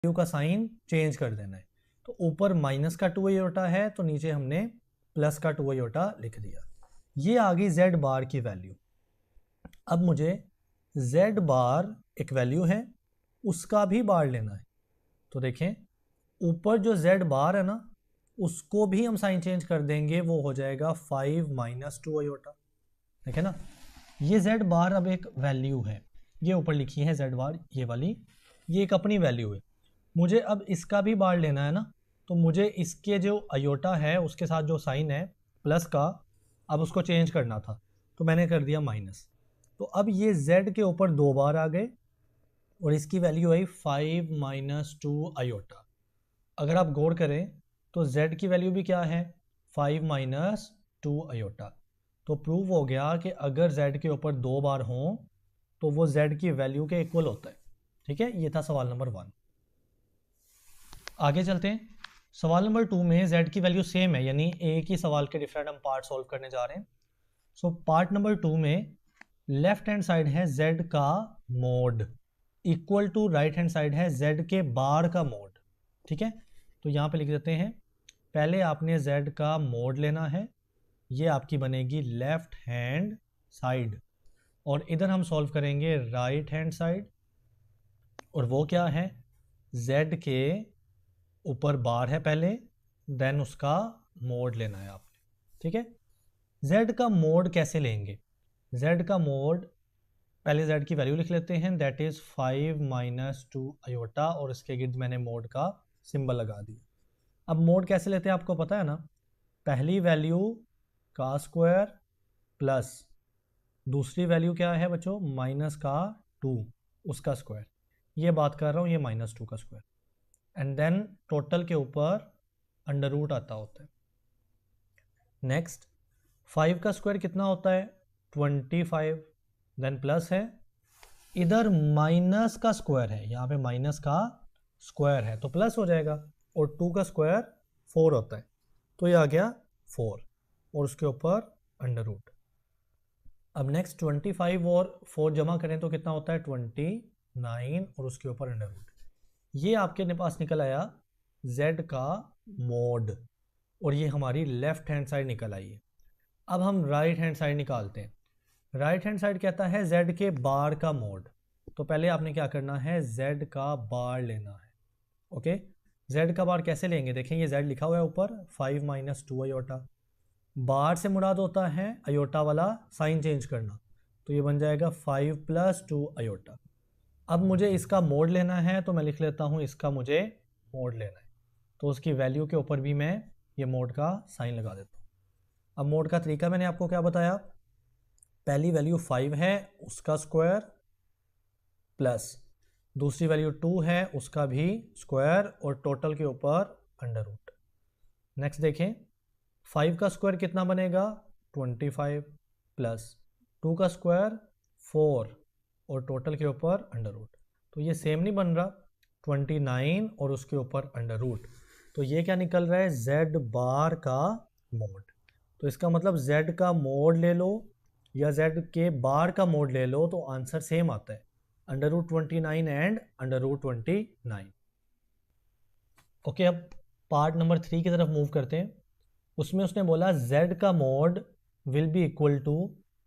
Value का sign change कर देना है। तो ऊपर माइनस का 2 आयोटा है तो नीचे हमने प्लस का 2 आयोटा लिख दिया। ये आ गई z बार की वैल्यू। अब मुझे z बार एक वैल्यू है उसका भी बार लेना है। तो देखें ऊपर जो z बार है ना उसको भी हम साइन चेंज कर देंगे, वो हो जाएगा 5 माइनस 2 आयोटा। देखें ना, ये z बार अब एक वैल्यू है, ये ऊपर लिखी है z बार ये वाली, ये एक अपनी वैल्यू है। मुझे अब इसका भी बार लेना है ना, तो मुझे इसके जो आयोटा है उसके साथ जो साइन है प्लस का, अब उसको चेंज करना था तो मैंने कर दिया माइनस। तो अब ये z के ऊपर 2 बार आ गए और इसकी वैल्यू आई 5 माइनस 2 आयोटा। अगर आप गौर करें तो z की वैल्यू भी क्या है 5 माइनस 2 आयोटा। तो प्रूव हो गया कि अगर z के ऊपर 2 बार हों तो वो z की वैल्यू के इक्वल होता है। ठीक है, ये था सवाल नंबर 1। आगे चलते हैं। सवाल नंबर 2 में z की वैल्यू सेम है, यानी एक ही सवाल के डिफरेंट हम पार्ट सॉल्व करने जा रहे हैं। सो पार्ट नंबर 2 में लेफ्ट हैंड साइड है z का mod equal to right hand side है z के बार का मोड। ठीक है, तो यहाँ पे लिख देते हैं, पहले आपने z का मोड लेना है, ये आपकी बनेगी लेफ्ट हैंड साइड, और इधर हम सॉल्व करेंगे राइट हैंड साइड, और वो क्या है z के ऊपर बार है पहले, देन उसका मोड लेना है आपने। ठीक है, z का मोड कैसे लेंगे, z का मोड पहले z की वैल्यू लिख लेते हैं, दैट इज 5 माइनस 2 आयोटा, और इसके गिर्द मैंने मोड का सिंबल लगा दिया। अब मोड कैसे लेते हैं आपको पता है ना, पहली वैल्यू का स्क्वायर प्लस दूसरी वैल्यू क्या है बच्चों माइनस का 2 उसका स्क्वायर, ये बात कर रहा हूँ, ये माइनस 2 का स्क्वायर, एंड देन टोटल के ऊपर अंडर रूट आता होता है। नेक्स्ट 5 का स्क्वायर कितना होता है 25, देन प्लस है, इधर माइनस का स्क्वायर है, यहाँ पे माइनस का स्क्वायर है तो प्लस हो जाएगा, और 2 का स्क्वायर 4 होता है तो ये आ गया 4, और उसके ऊपर अंडर रूट। अब नेक्स्ट 25 और 4 जमा करें तो कितना होता है 29, और उसके ऊपर अंडर रूट। ये आपके पास निकल आया z का मोड, और ये हमारी लेफ्ट हैंड साइड निकल आई है। अब हम राइट हैंड साइड निकालते हैं। राइट हैंड साइड कहता है z के बार का मोड, तो पहले आपने क्या करना है z का बार लेना है। ओके, z का बार कैसे लेंगे, देखें ये z लिखा हुआ है ऊपर 5 माइनस 2 आयोटा, बार से मुराद होता है आयोटा वाला साइन चेंज करना, तो ये बन जाएगा 5 प्लस 2 आयोटा। अब मुझे इसका मोड लेना है तो मैं लिख लेता हूँ इसका मुझे मोड लेना है, तो उसकी वैल्यू के ऊपर भी मैं ये मोड का साइन लगा देता हूँ। अब मोड का तरीका मैंने आपको क्या बताया, पहली वैल्यू 5 है उसका स्क्वायर प्लस दूसरी वैल्यू 2 है उसका भी स्क्वायर, और टोटल के ऊपर अंडर रूट। नेक्स्ट देखें 5 का स्क्वायर कितना बनेगा 25 प्लस 2 का स्क्वायर 4, और टोटल के ऊपर अंडर रूट, तो ये सेम नहीं बन रहा 29 और उसके ऊपर अंडर रूट, तो ये क्या निकल रहा है z बार का मोड। तो इसका मतलब z का मोड ले लो या z के बार का मोड ले लो तो आंसर सेम आता है, under root 29 and under root 29। Okay, अब पार्ट नंबर 3 की तरफ मूव करते हैं। उसमें उसने बोला z का mod will be equal to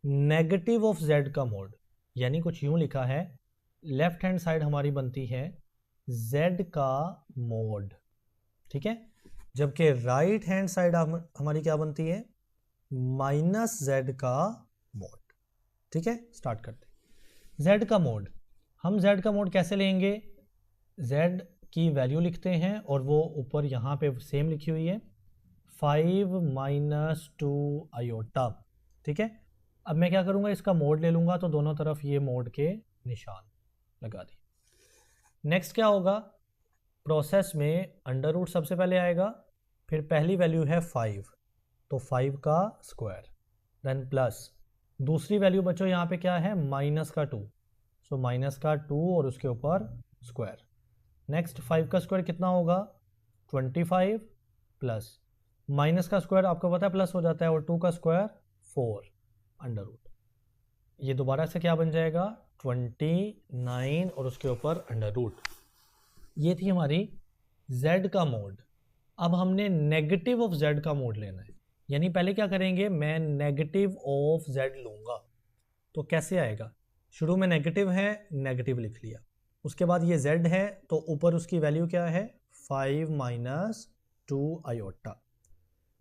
negative of z का मोड, यानी कुछ यूं लिखा है, लेफ्ट हैंड साइड हमारी बनती है z का मोड, ठीक है, जबकि राइट हैंड साइड हमारी क्या बनती है माइनस z का मोड। ठीक है, स्टार्ट करते हैं। z का मोड, हम z का मोड कैसे लेंगे, z की वैल्यू लिखते हैं और वो ऊपर यहाँ पे सेम लिखी हुई है 5 माइनस 2 आयोटा। ठीक है, अब मैं क्या करूँगा इसका मोड ले लूँगा तो दोनों तरफ ये मोड के निशान लगा दिए। नेक्स्ट क्या होगा, प्रोसेस में अंडर रूट सबसे पहले आएगा, फिर पहली वैल्यू है 5 तो 5 का स्क्वायर, देन प्लस दूसरी वैल्यू बच्चों यहाँ पे क्या है माइनस का 2, सो माइनस का 2 और उसके ऊपर स्क्वायर। नेक्स्ट 5 का स्क्वायर कितना होगा 25 प्लस माइनस का स्क्वायर आपको पता है प्लस हो जाता है, और 2 का स्क्वायर 4 अंडर रूट, ये दोबारा से क्या बन जाएगा 29 और उसके ऊपर अंडर रूट। ये थी हमारी z का मोड। अब हमने नेगेटिव ऑफ z का मोड लेना है, यानी पहले क्या करेंगे, मैं नेगेटिव ऑफ z लूँगा। तो कैसे आएगा, शुरू में नेगेटिव है, नेगेटिव लिख लिया, उसके बाद ये z है तो ऊपर उसकी वैल्यू क्या है 5 माइनस 2 आयोटा।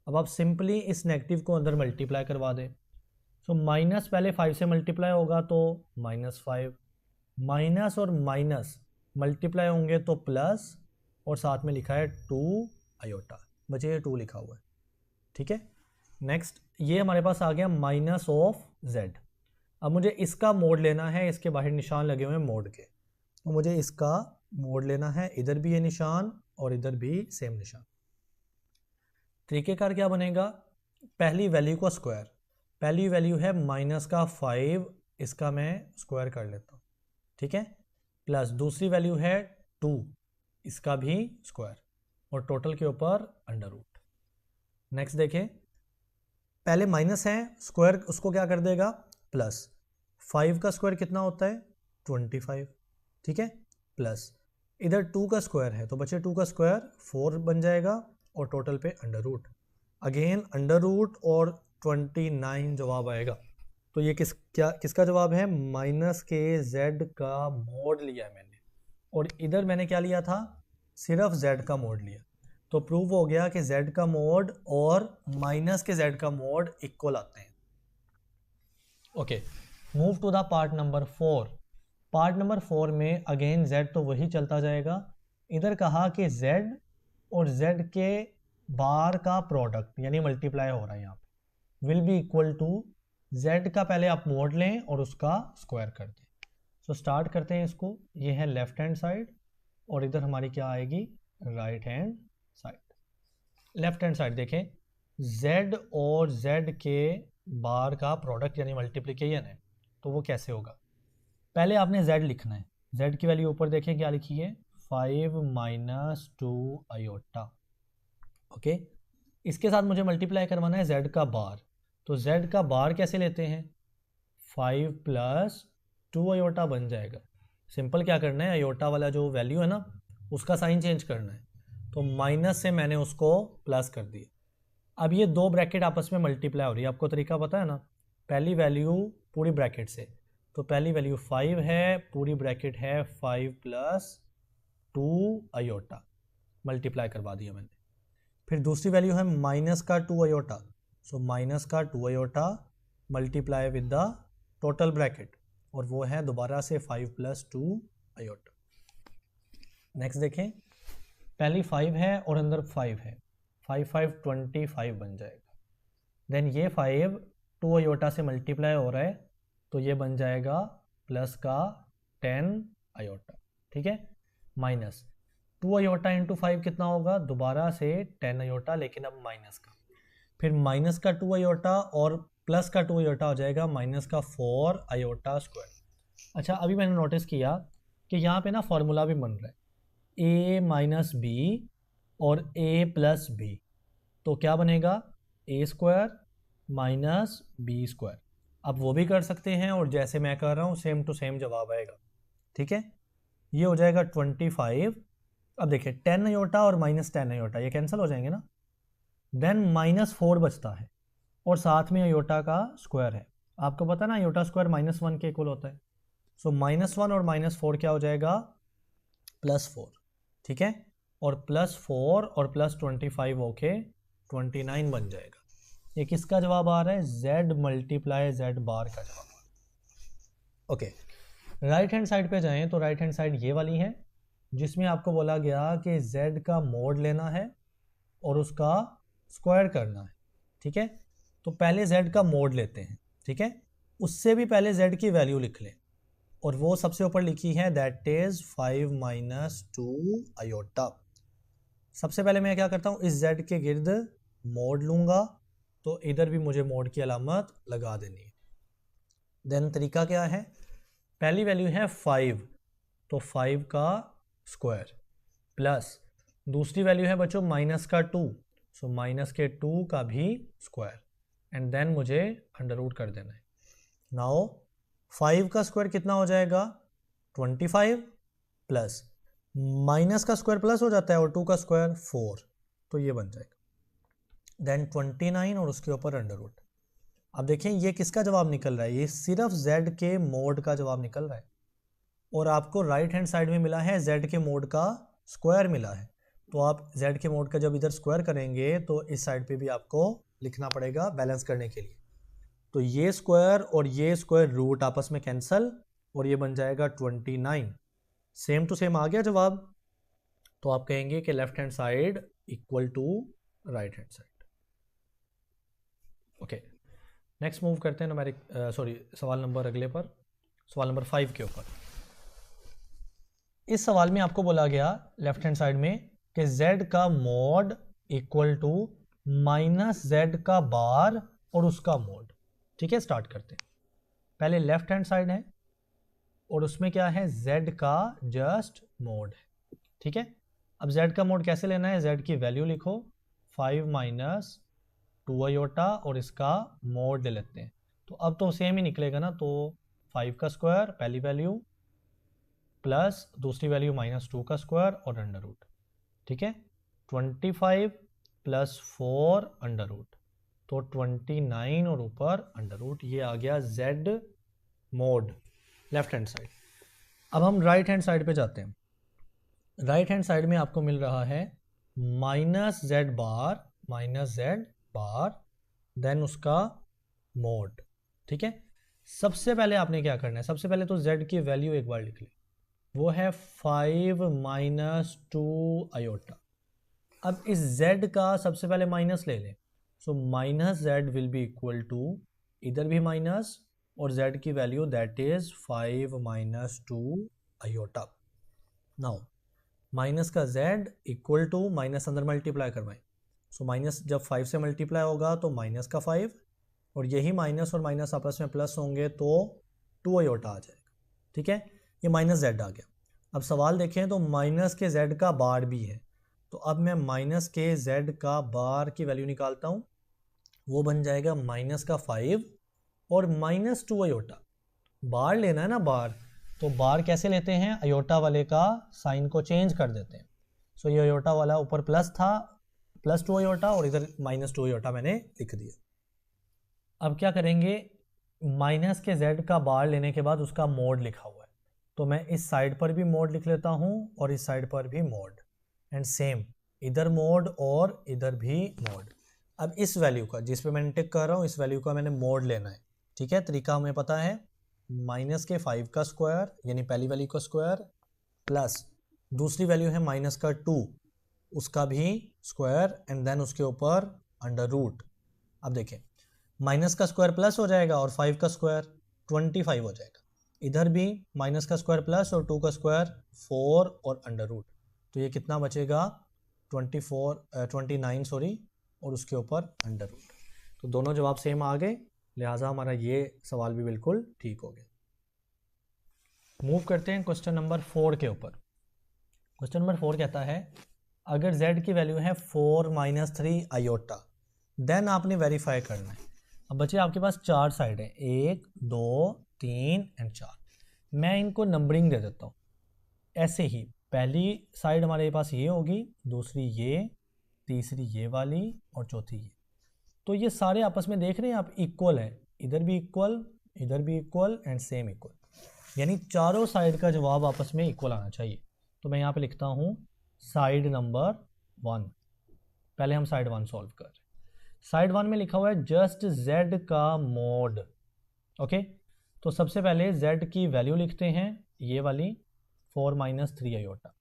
अब आप सिंपली इस नेगेटिव को अंदर मल्टीप्लाई करवा दें। सो माइनस पहले 5 से मल्टीप्लाई होगा तो -5, माइनस और माइनस मल्टीप्लाई होंगे तो प्लस, और साथ में लिखा है 2 आयोटा, बचे ये 2 लिखा हुआ है। ठीक है, नेक्स्ट ये हमारे पास आ गया माइनस ऑफ z। अब मुझे इसका मोड लेना है, इसके बाहर निशान लगे हुए हैं मोड के, तो मुझे इसका मोड लेना है, इधर भी ये निशान और इधर भी सेम निशान। तरीकेकार क्या बनेगा, पहली वैल्यू को स्क्वायर, पहली वैल्यू है माइनस का 5, इसका मैं स्क्वायर कर लेता हूँ, ठीक है, प्लस दूसरी वैल्यू है 2, इसका भी स्क्वायर, और टोटल के ऊपर अंडर रूट। नेक्स्ट देखें, पहले माइनस है, स्क्वायर उसको क्या कर देगा प्लस, 5 का स्क्वायर कितना होता है 25, ठीक है, प्लस इधर 2 का स्क्वायर है तो बचे 2 का स्क्वायर 4 बन जाएगा, और टोटल पे under root, again under root और 29 जवाब आएगा। तो ये किसका जवाब है, माइनस के z का मोड लिया है मैंने, और इधर मैंने क्या लिया था, सिर्फ z का मोड लिया। तो प्रूव हो गया कि z का मोड और माइनस के z का मोड इक्वल आते हैं। Okay, move to the part number 4। Part number 4 में अगेन z तो वही चलता जाएगा। इधर कहा कि z और z के बार का प्रोडक्ट यानी मल्टीप्लाई हो रहा है यहाँ पे, will be equal to z का पहले आप मोड लें और उसका स्क्वायर कर दें। सो स्टार्ट करते हैं इसको, ये है लेफ्ट हैंड साइड और इधर हमारी क्या आएगी right hand side. Left hand side देखें, z और z के बार का प्रोडक्ट यानी मल्टीप्लिकेशन है, तो वो कैसे होगा, पहले आपने z लिखना है, z की वैल्यू ऊपर देखें क्या लिखी है 5 माइनस 2 आयोटा। ओके, इसके साथ मुझे मल्टीप्लाई करवाना है z का बार, तो z का बार कैसे लेते हैं 5 प्लस 2 आयोटा बन जाएगा। सिंपल क्या करना है, आयोटा वाला जो वैल्यू है ना उसका साइन चेंज करना है, तो माइनस से मैंने उसको प्लस कर दिया। अब ये दो ब्रैकेट आपस में मल्टीप्लाई हो रही है, आपको तरीका पता है ना, पहली वैल्यू पूरी ब्रैकेट से, तो पहली वैल्यू 5 है, पूरी ब्रैकेट है 5 प्लस 2 आयोटा, मल्टीप्लाई करवा दिया मैंने। फिर दूसरी वैल्यू है माइनस का 2 आयोटा, सो माइनस का 2 iota multiply with the total bracket, और वो है दोबारा से 5 प्लस 2 आयोटा। नेक्स्ट देखें, पहली 5 है और अंदर 5 है, 5 5 25 बन जाएगा। देन ये 5 2 आयोटा से मल्टीप्लाई हो रहा है, तो ये बन जाएगा प्लस का 10 आयोटा, ठीक है, माइनस 2 आयोटा इंटू 5 कितना होगा, दोबारा से 10 आयोटा, लेकिन अब माइनस का, फिर माइनस का 2 आयोटा और प्लस का 2 आयोटा हो जाएगा माइनस का 4 आयोटा स्क्वायर। अच्छा, अभी मैंने नोटिस किया कि यहाँ पे ना फॉर्मूला भी बन रहा है a माइनस बी और a प्लस बी, तो क्या बनेगा a square minus B square. अब वो भी कर सकते हैं और जैसे मैं कर रहा हूँ सेम टू सेम जवाब आएगा, ठीक है, ये हो जाएगा 25। अब देखिए 10 आयोटा और माइनस 10 आयोटा ये कैंसिल हो जाएंगे ना, देन माइनस 4 बचता है और साथ में आयोटा का स्क्वायर है, आपको पता ना आयोटा स्क्वायर -1 के इक्वल होता है, सो -1 और -4 क्या हो जाएगा +4, ठीक है, और +4 और +25 ओके 29 बन जाएगा। ये किसका जवाब आ रहा है, z मल्टीप्लाई z बार का जवाब। ओके, राइट हैंड साइड पे जाएं तो राइट हैंड साइड ये वाली है जिसमें आपको बोला गया कि z का मोड लेना है और उसका स्क्वायर करना है, ठीक है, तो पहले z का मोड लेते हैं, ठीक है, उससे भी पहले z की वैल्यू लिख लें, और वो सबसे ऊपर लिखी है दैट इज 5 माइनस 2 आयोटा। सबसे पहले मैं क्या करता हूँ, इस z के गिर्द मोड लूँगा, तो इधर भी मुझे मोड की अलामत लगा देनी है। देन तरीका क्या है, पहली वैल्यू है 5, तो 5 का स्क्वायर, प्लस दूसरी वैल्यू है बच्चों माइनस का 2, सो माइनस के 2 का भी स्क्वायर, एंड देन मुझे अंडर रूट कर देना है। नाउ 5 का स्क्वायर कितना हो जाएगा 25, प्लस माइनस का स्क्वायर प्लस हो जाता है और 2 का स्क्वायर 4, तो ये बन जाएगा। देन 29 और उसके ऊपर अंडर रूट। अब देखें ये किसका जवाब निकल रहा है, ये सिर्फ z के मोड का जवाब निकल रहा है, और आपको राइट हैंड साइड में मिला है z के मोड का स्क्वायर मिला है। तो आप z के मोड का जब इधर स्क्वायर करेंगे तो इस साइड पे भी आपको लिखना पड़ेगा बैलेंस करने के लिए। तो ये स्क्वायर और ये स्क्वायर रूट आपस में कैंसल और ये बन जाएगा 29। सेम टू सेम आ गया जवाब। तो आप कहेंगे कि left hand side equal to right hand side. Okay, next move करते हैं नंबर सवाल नंबर अगले पर, सवाल नंबर 5 के ऊपर। इस सवाल में आपको बोला गया लेफ्ट हैंड साइड में कि z का mod equal to minus z का बार और उसका मॉड। ठीक है, स्टार्ट करते हैं। पहले लेफ्ट हैंड साइड है और उसमें क्या है, z का जस्ट मोड है। ठीक है, अब z का मोड कैसे लेना है, z की वैल्यू लिखो 5 माइनस 2 आयोटा और इसका मोड ले लेते हैं। तो अब तो सेम ही निकलेगा ना, तो 5 का स्क्वायर पहली वैल्यू प्लस दूसरी वैल्यू माइनस 2 का स्क्वायर और अंडर रूट। ठीक है, 25 प्लस 4 अंडर रूट, तो 29 और ऊपर अंडर रूट। ये आ गया z mode left hand side. अब हम राइट हैंड साइड पे जाते हैं। राइट हैंड साइड में आपको मिल रहा है माइनस z बार देन उसका मोड। ठीक है, सबसे पहले आपने क्या करना है, सबसे पहले तो z की वैल्यू एक बार लिख ली, वो है 5 माइनस 2 आयोटा। अब इस z का सबसे पहले माइनस ले लें, so minus z will be equal to, इधर भी माइनस और z की value that is 5 minus 2 iota. Now minus का z इक्वल टू माइनस अंदर मल्टीप्लाई करवाएं, सो माइनस जब 5 से मल्टीप्लाई होगा तो माइनस का 5 और यही माइनस और माइनस आपस में प्लस होंगे तो 2 आयोटा आ जाएगा। ठीक है, ये माइनस z आ गया। अब सवाल देखें तो माइनस के z का बार भी है, तो अब मैं माइनस के z का बार की वैल्यू निकालता हूँ, वो बन जाएगा माइनस का 5 और माइनस 2 आयोटा। बार लेना है ना बार, तो बार कैसे लेते हैं, अयोटा वाले का साइन को चेंज कर देते हैं। सो ये अयोटा वाला ऊपर प्लस था, प्लस 2 आयोटा और इधर माइनस 2 आयोटा मैंने लिख दिया। अब क्या करेंगे, माइनस के z का बार लेने के बाद उसका मोड लिखा हुआ है, तो मैं इस साइड पर भी मोड लिख लेता हूँ और इस साइड पर भी मोड, एंड सेम इधर मोड और इधर भी मोड। अब इस वैल्यू का जिस पे मैंने टिक कर रहा हूँ, इस वैल्यू का मैंने मोड लेना है। ठीक है, तरीका हमें पता है, माइनस के 5 का स्क्वायर यानी पहली वैल्यू का स्क्वायर प्लस दूसरी वैल्यू है माइनस का 2 उसका भी स्क्वायर एंड देन उसके ऊपर अंडर रूट। अब देखें माइनस का स्क्वायर प्लस हो जाएगा और 5 का स्क्वायर 25 हो जाएगा, इधर भी माइनस का स्क्वायर प्लस और 2 का स्क्वायर 4 और अंडर रूट, तो ये कितना बचेगा 29 सॉरी और उसके ऊपर अंडर रूट। तो दोनों जवाब सेम आ गए, लिहाजा हमारा ये सवाल भी बिल्कुल ठीक हो गया। मूव करते हैं क्वेश्चन नंबर 4 के ऊपर। क्वेश्चन नंबर 4 कहता है अगर z की वैल्यू है 4 माइनस 3 आयोटा, देन आपने वेरीफाई करना है। अब बच्चे आपके पास 4 साइड है, 1 2 3 एंड 4। मैं इनको नंबरिंग दे देता हूँ ऐसे ही, पहली साइड हमारे पास ये होगी, दूसरी ये, तीसरी ये वाली और चौथी ये। तो ये सारे आपस में देख रहे हैं आप इक्वल है, इधर भी इक्वल, इधर भी इक्वल एंड सेम इक्वल, यानी चारों साइड का जवाब आपस में इक्वल आना चाहिए। तो मैं यहाँ पे लिखता हूँ साइड नंबर 1। पहले हम साइड 1 सॉल्व कर रहे हैं। साइड 1 में लिखा हुआ है जस्ट z का मोड। ओके, तो सबसे पहले z की वैल्यू लिखते हैं, ये वाली 4 minus 3 iota,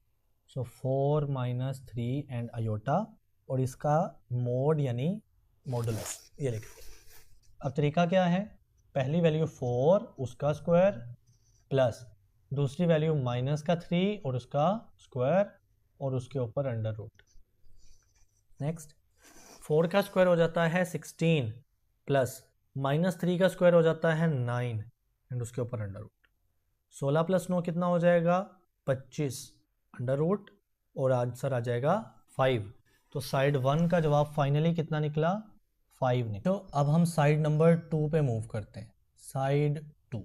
so 4 minus 3 and iota और इसका मोड यानी मॉडुलस ये लिखते हैं। अब तरीका क्या है, पहली वैल्यू 4 उसका स्क्वायर प्लस दूसरी वैल्यू माइनस का 3 और उसका स्क्वायर और उसके ऊपर अंडर रूट। नेक्स्ट 4 का स्क्वायर हो जाता है 16 प्लस माइनस 3 का स्क्वायर हो जाता है 9 एंड उसके ऊपर अंडर रूट। 16 प्लस 9 कितना हो जाएगा 25 अंडर रूट और आंसर आ जाएगा 5। तो साइड 1 का जवाब फाइनली कितना निकला 5 निकला। तो अब हम साइड नंबर 2 पे मूव करते हैं, साइड 2।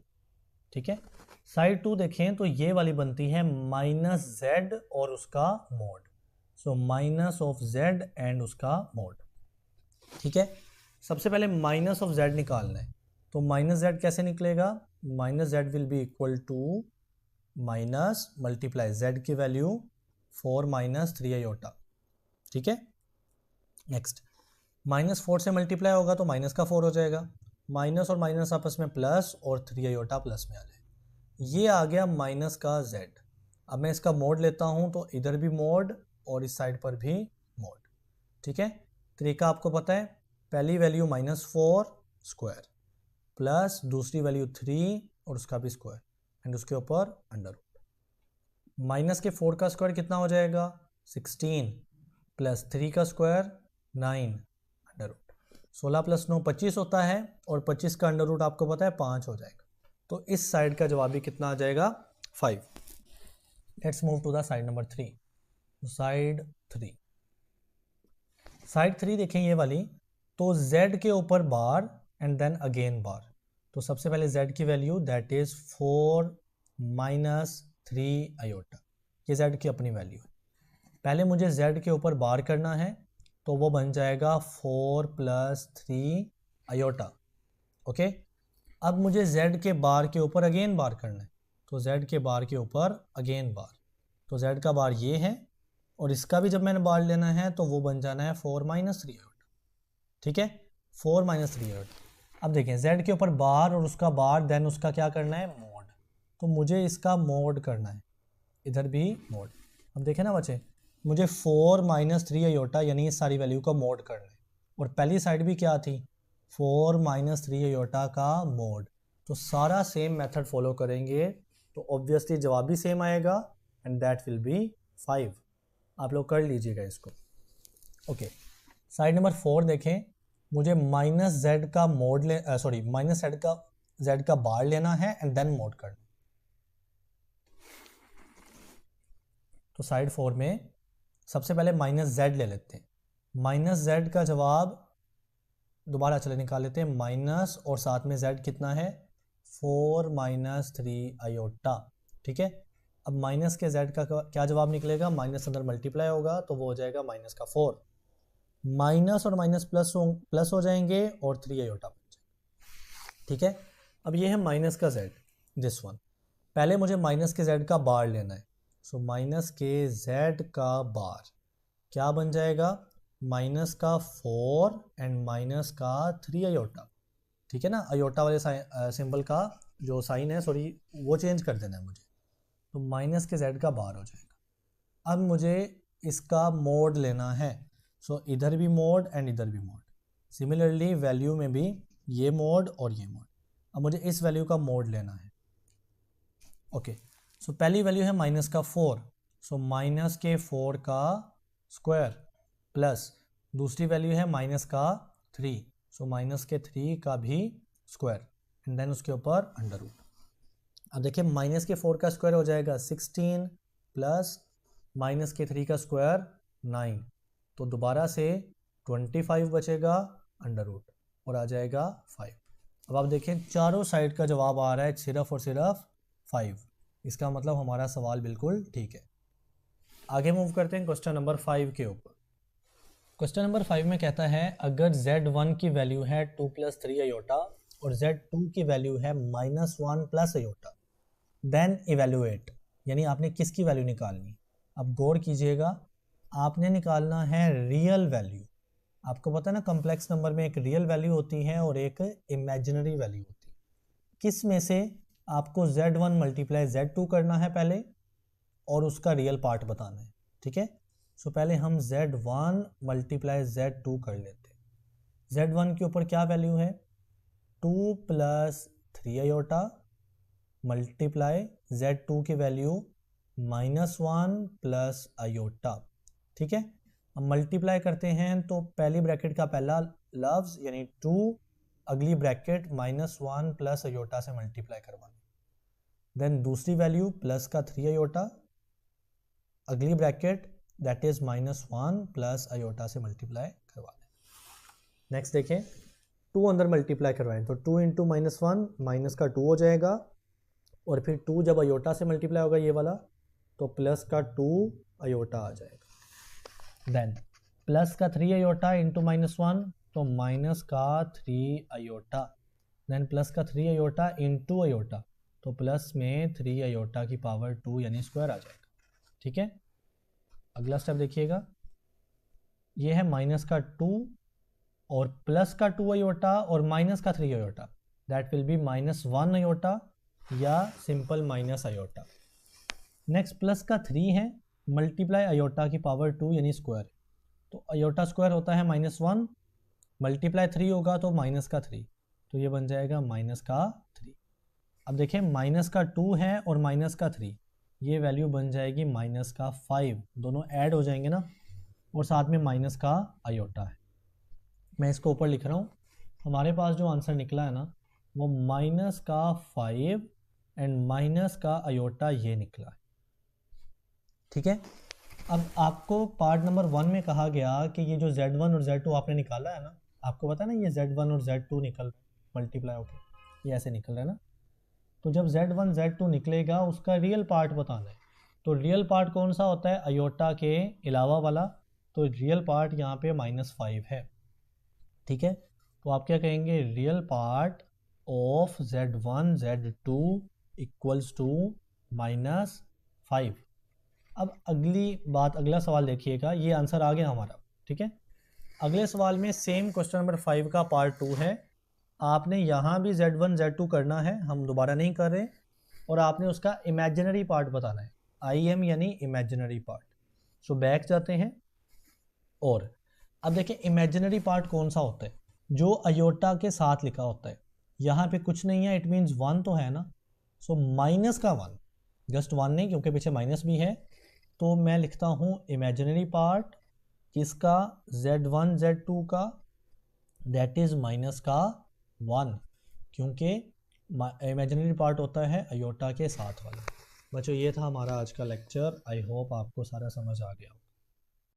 ठीक है, साइड 2 देखें तो ये वाली बनती है माइनस जेड और उसका mode, so minus of Z and उसका मोड। ठीक है, सबसे पहले माइनस ऑफ जेड निकालना है, तो माइनस जेड कैसे निकलेगा, minus Z will be equal to minus multiply Z की वैल्यू 4 माइनस 3 आयोटा। ठीक है, नेक्स्ट माइनस 4 से मल्टीप्लाई होगा तो माइनस का 4 हो जाएगा, माइनस और माइनस आपस में प्लस और 3 आयोटा प्लस में आ जाएगा, ये आ गया माइनस का z। अब मैं इसका मोड लेता हूं तो इधर भी मोड और इस साइड पर भी मोड। ठीक है, तरीका आपको पता है, पहली वैल्यू -4 स्क्वायर प्लस दूसरी वैल्यू 3 और उसका भी स्क्वायर एंड उसके ऊपर अंडर रूट। माइनस के 4 का स्क्वायर कितना हो जाएगा 16 प्लस 3 का स्क्वायर 9 अंडर रूट। 16 प्लस 9 25 होता है और 25 का अंडर रूट आपको पता है 5 हो जाएगा, तो इस साइड का जवाब भी कितना आ जाएगा 5। Let's move to the side number 3। Side 3, side 3 देखें ये वाली, तो z के ऊपर bar and then again bar. तो सबसे पहले z की value that is 4 minus 3 iota, ये z की अपनी वैल्यू है। पहले मुझे z के ऊपर बार करना है तो वो बन जाएगा 4 प्लस 3 आयोटा। ओके, अब मुझे z के बार के ऊपर अगेन बार करना है, तो z के बार के ऊपर अगेन बार, तो z का बार ये है और इसका भी जब मैंने बार लेना है तो वो बन जाना है 4 माइनस 3 आयोटा। ठीक है, 4 माइनस 3 आयोटा। अब देखें z के ऊपर बार और उसका बार देन उसका क्या करना है मोड, तो मुझे इसका मोड करना है, इधर भी मोड। अब देखें ना बच्चे, मुझे 4 माइनस 3 आयोटा यानी इस सारी वैल्यू का मोड करना है, और पहली साइड भी क्या थी 4 माइनस 3 आयोटा का मोड, तो सारा सेम मेथड फॉलो करेंगे तो ऑब्वियसली जवाब भी सेम आएगा एंड दैट विल बी 5। आप लोग कर लीजिएगा इसको। ओके, साइड नंबर 4 देखें, मुझे माइनस जेड का मोड माइनस जेड का बार लेना है एंड देन मोड करना। तो साइड 4 में सबसे पहले माइनस जेड ले लेते हैं, माइनस जेड का जवाब दोबारा चले निकाल लेते हैं, माइनस और साथ में जेड कितना है 4 माइनस 3 आयोटा। ठीक है, अब माइनस के जेड का क्या जवाब निकलेगा, माइनस अंदर मल्टीप्लाई होगा तो वो हो जाएगा माइनस का 4, माइनस और माइनस प्लस हो जाएंगे और 3 आयोटा बन जाएगा। ठीक है, अब ये है माइनस का जेड, दिस वन। पहले मुझे माइनस के जेड का बार लेना है, सो माइनस के जेड का बार क्या बन जाएगा, माइनस का 4 एंड माइनस का 3 आयोटा। ठीक है ना, आयोटा वाले सिंबल का जो साइन है सॉरी वो चेंज कर देना है मुझे, तो माइनस के जेड का बार हो जाएगा। अब मुझे इसका मोड लेना है, सो इधर भी मोड एंड इधर भी मोड, सिमिलरली वैल्यू में भी ये मोड और ये मोड। अब मुझे इस वैल्यू का मोड लेना है। ओके, सो पहली वैल्यू है माइनस का 4, सो माइनस के 4 का स्क्वायर प्लस दूसरी वैल्यू है माइनस का 3, सो माइनस के 3 का भी स्क्वायर एंड देन उसके ऊपर अंडर रूट। अब देखिए माइनस के 4 का स्क्वायर हो जाएगा 16 प्लस माइनस के 3 का स्क्वायर 9, तो दोबारा से 25 बचेगा अंडर रूट और आ जाएगा 5। अब आप देखें चारों साइड का जवाब आ रहा है सिर्फ और सिर्फ 5, इसका मतलब हमारा सवाल बिल्कुल ठीक है। आगे मूव करते हैं क्वेश्चन नंबर 5 के ऊपर। क्वेश्चन नंबर 5 में कहता है अगर z1 की वैल्यू है 2 प्लस 3 आयोटा और z2 की वैल्यू है -1 प्लस आयोटा, देन इवेल्युएट, यानी आपने किसकी वैल्यू निकालनी। अब गौर कीजिएगा, आपने निकालना है रियल वैल्यू। आपको पता है ना कॉम्प्लेक्स नंबर में एक रियल वैल्यू होती है और एक इमेजिनरी वैल्यू होती है। किस में से आपको z1 मल्टीप्लाई z2 करना है पहले और उसका रियल पार्ट बताना है। ठीक है, सो पहले हम z1 मल्टीप्लाई z2 कर लेते हैं। z1 के ऊपर क्या वैल्यू है 2 प्लस 3 आयोटा मल्टीप्लाई z2 की वैल्यू -1 प्लस आयोटा। ठीक है, अब मल्टीप्लाई करते हैं तो पहली ब्रैकेट का पहला लफ्ज यानी 2, अगली ब्रैकेट -1 प्लस आयोटा से मल्टीप्लाई करवाना, देन दूसरी वैल्यू प्लस का 3 आयोटा, अगली bracket that is -1 plus iota से मल्टीप्लाई करवाना। नेक्स्ट देखें 2 अंदर मल्टीप्लाई करवाएं तो 2 इंटू -1 माइनस का 2 हो जाएगा और फिर 2 जब अयोटा से मल्टीप्लाई होगा ये वाला, तो प्लस का 2 अयोटा आ जाएगा। देन प्लस का 3 अयोटा इंटू -1, तो माइनस का 3 अयोटा। देन प्लस का 3 अयोटा इंटू अयोटा, तो प्लस में 3 अयोटा की पावर 2 यानी स्क्वायर आ जाएगा। ठीक है, अगला स्टेप देखिएगा, ये है माइनस का 2 और प्लस का 2 अयोटा और माइनस का 3 iota, that will be -1 iota या simple minus iota. Next plus का 3 है, मल्टीप्लाई अयोटा की पावर 2 यानी स्क्वायर, तो अयोटा स्क्वायर होता है -1, मल्टीप्लाई 3 होगा तो माइनस का 3, तो ये बन जाएगा माइनस का 3। अब देखें माइनस का 2 है और माइनस का 3, ये वैल्यू बन जाएगी माइनस का 5, दोनों ऐड हो जाएंगे ना, और साथ में माइनस का अयोटा है। मैं इसको ऊपर लिख रहा हूँ, हमारे पास जो आंसर निकला है ना वो माइनस का 5 एंड माइनस का अयोटा ये निकला है। ठीक है, अब आपको पार्ट नंबर 1 में कहा गया कि ये जो Z1 और Z2 आपने निकाला है ना, आपको पता है ना ये Z1 और Z2 निकल मल्टीप्लाई होके ये ऐसे निकल रहा है ना, तो जब Z1 Z2 निकलेगा उसका रियल पार्ट बताना है। तो रियल पार्ट कौन सा होता है, अयोटा के अलावा वाला, तो रियल पार्ट यहाँ पे -5 है। ठीक है, तो आप क्या कहेंगे, real part of Z1 Z2 equals to -5। अब अगली बात, अगला सवाल देखिएगा, ये आंसर आ गया हमारा। ठीक है, अगले सवाल में सेम क्वेश्चन नंबर 5 का पार्ट 2 है, आपने यहाँ भी Z1 Z2 करना है, हम दोबारा नहीं कर रहे, और आपने उसका इमेजिनरी पार्ट बताना है, IM यानी इमेजिनरी पार्ट। सो बैक जाते हैं, और अब देखिए इमेजिनरी पार्ट कौन सा होता है, जो अयोटा के साथ लिखा होता है। यहाँ पे कुछ नहीं है, इट मीन्स 1 तो है ना, सो माइनस का 1, जस्ट 1 नहीं क्योंकि पीछे माइनस भी है, तो मैं लिखता हूँ इमेजिनरी पार्ट किसका, Z1 Z2 का, दैट इज माइनस का 1, क्योंकि इमेजिनरी पार्ट होता है अयोटा के साथ वाला। बच्चों ये था हमारा आज का लेक्चर, आई होप आपको सारा समझ आ गया।